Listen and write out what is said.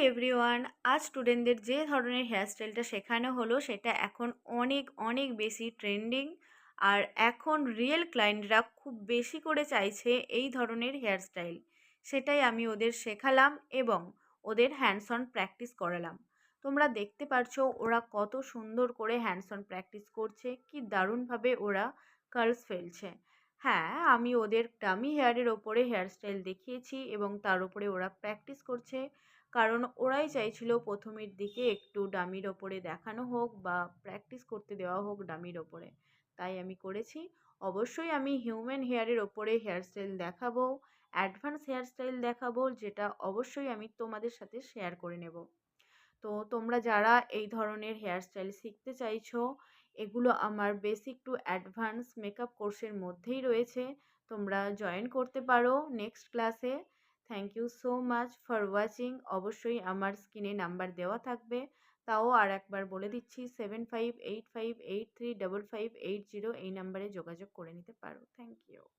Everyone, আজ স্টুডেন্টদের যে ধরনের হেয়ারস্টাইলটা শেখানো হলো সেটা এখন অনেক অনেক বেশি ট্রেন্ডিং। আর এখন রিয়েল ক্লায়েন্টরা খুব বেশি করে চাইছে এই ধরনের হেয়ারস্টাইল। সেটাই আমি ওদের শেখালাম এবং ওদের হ্যান্ডস অন প্র্যাকটিস করালাম। তোমরা দেখতে পারছো ওরা কত সুন্দর করে হ্যান্ডস অন প্র্যাকটিস করছে, কি দারুণভাবে ওরা কার্লস ফেলছে। হ্যাঁ, আমি ওদের ডামি হেয়ারের ওপরে হেয়ারস্টাইল দেখিয়েছি এবং তার উপরে ওরা প্র্যাকটিস করছে, কারণ ওরাই চাইছিল প্রথমের দিকে একটু ডামির ওপরে দেখানো হোক বা প্র্যাকটিস করতে দেওয়া হোক ডামির ওপরে। তাই আমি করেছি। অবশ্যই আমি হিউম্যান হেয়ারের ওপরে হেয়ারস্টাইল দেখাবো, অ্যাডভান্স হেয়ারস্টাইল দেখাবো, যেটা অবশ্যই আমি তোমাদের সাথে শেয়ার করে নেব। তো তোমরা যারা এই ধরনের হেয়ারস্টাইল শিখতে চাইছো, এগুলো আমার বেসিক টু অ্যাডভান্স মেকআপ কোর্সের মধ্যেই রয়েছে। তোমরা জয়েন করতে পারো নেক্সট ক্লাসে। Thank you so much for watching. অবশ্যই আমার স্ক্রিনে নাম্বার দেওয়া থাকবে, তাও আর একবার বলে দিচ্ছি, 7585835580 এই নাম্বারে যোগাযোগ করে নিতে পারো। Thank you.